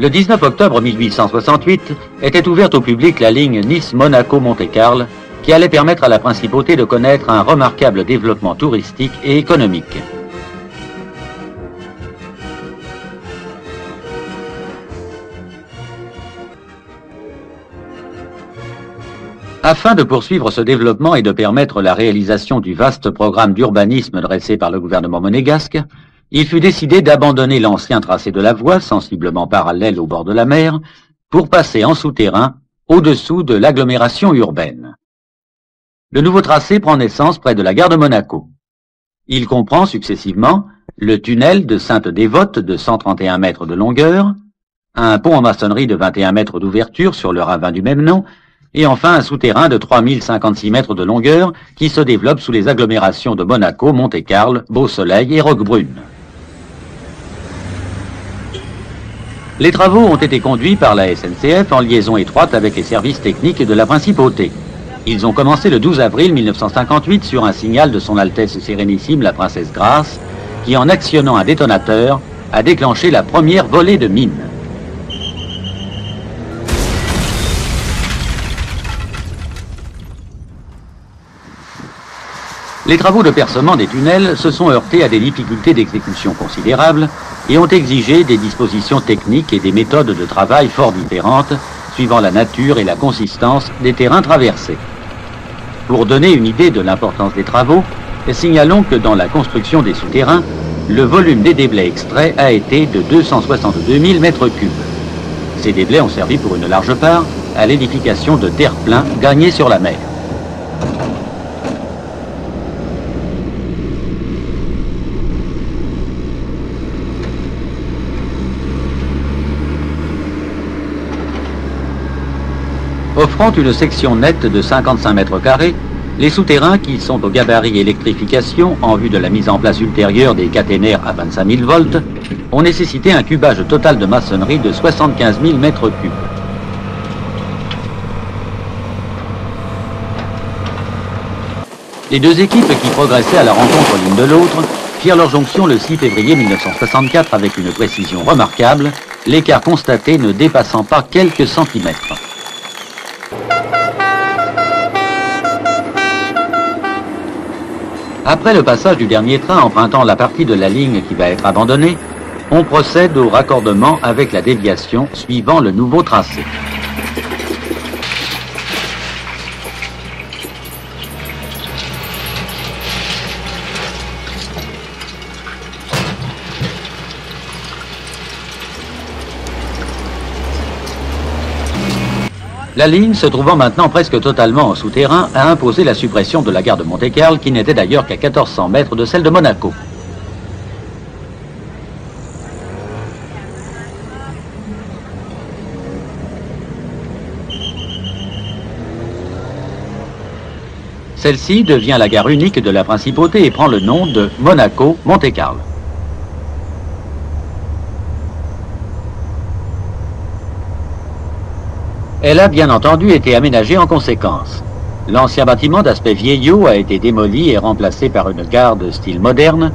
Le 19 octobre 1868 était ouverte au public la ligne Nice-Monaco-Monte-Carlo qui allait permettre à la principauté de connaître un remarquable développement touristique et économique. Afin de poursuivre ce développement et de permettre la réalisation du vaste programme d'urbanisme dressé par le gouvernement monégasque, il fut décidé d'abandonner l'ancien tracé de la voie, sensiblement parallèle au bord de la mer, pour passer en souterrain au-dessous de l'agglomération urbaine. Le nouveau tracé prend naissance près de la gare de Monaco. Il comprend successivement le tunnel de Sainte-Dévote de 131 mètres de longueur, un pont en maçonnerie de 21 mètres d'ouverture sur le ravin du même nom, et enfin un souterrain de 3056 mètres de longueur qui se développe sous les agglomérations de Monaco, Monte-Carlo, Beau-Soleil et Roquebrune. Les travaux ont été conduits par la SNCF en liaison étroite avec les services techniques de la Principauté. Ils ont commencé le 12 avril 1958 sur un signal de son Altesse Sérénissime la Princesse Grace, qui en actionnant un détonateur a déclenché la première volée de mines. Les travaux de percement des tunnels se sont heurtés à des difficultés d'exécution considérables et ont exigé des dispositions techniques et des méthodes de travail fort différentes, suivant la nature et la consistance des terrains traversés. Pour donner une idée de l'importance des travaux, signalons que dans la construction des souterrains, le volume des déblais extraits a été de 262 000 mètres cubes. Ces déblais ont servi pour une large part à l'édification de terre-pleins gagnés sur la mer. Offrant une section nette de 55 mètres carrés, les souterrains, qui sont au gabarit électrification en vue de la mise en place ultérieure des caténaires à 25 000 volts, ont nécessité un cubage total de maçonnerie de 75 000 mètres cubes. Les deux équipes qui progressaient à la rencontre l'une de l'autre firent leur jonction le 6 février 1964 avec une précision remarquable, l'écart constaté ne dépassant pas quelques centimètres. Après le passage du dernier train empruntant la partie de la ligne qui va être abandonnée, on procède au raccordement avec la déviation suivant le nouveau tracé. La ligne, se trouvant maintenant presque totalement en souterrain, a imposé la suppression de la gare de Monte-Carlo, qui n'était d'ailleurs qu'à 1400 mètres de celle de Monaco. Celle-ci devient la gare unique de la Principauté et prend le nom de Monaco-Monte-Carlo. Elle a bien entendu été aménagée en conséquence. L'ancien bâtiment d'aspect vieillot a été démoli et remplacé par une gare de style moderne,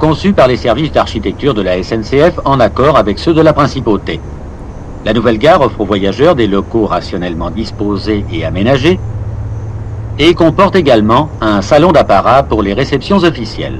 conçue par les services d'architecture de la SNCF en accord avec ceux de la Principauté. La nouvelle gare offre aux voyageurs des locaux rationnellement disposés et aménagés et comporte également un salon d'apparat pour les réceptions officielles.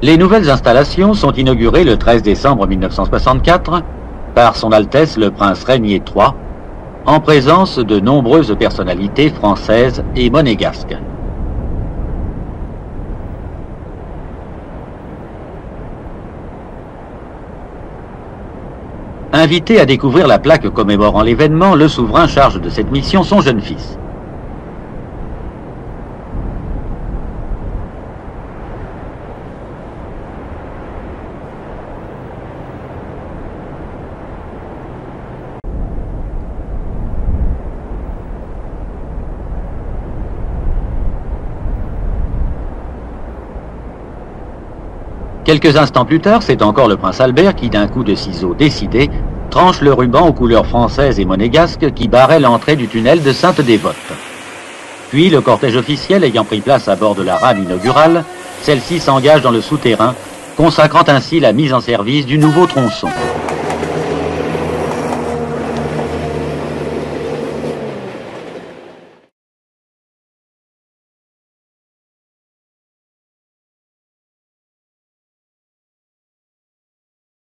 Les nouvelles installations sont inaugurées le 13 décembre 1964 par Son Altesse le Prince Régnier III, en présence de nombreuses personnalités françaises et monégasques. Invité à découvrir la plaque commémorant l'événement, le souverain charge de cette mission son jeune fils. Quelques instants plus tard, c'est encore le prince Albert qui, d'un coup de ciseau décidé, tranche le ruban aux couleurs françaises et monégasques qui barrait l'entrée du tunnel de Sainte-Dévote. Puis, le cortège officiel ayant pris place à bord de la rame inaugurale, celle-ci s'engage dans le souterrain, consacrant ainsi la mise en service du nouveau tronçon.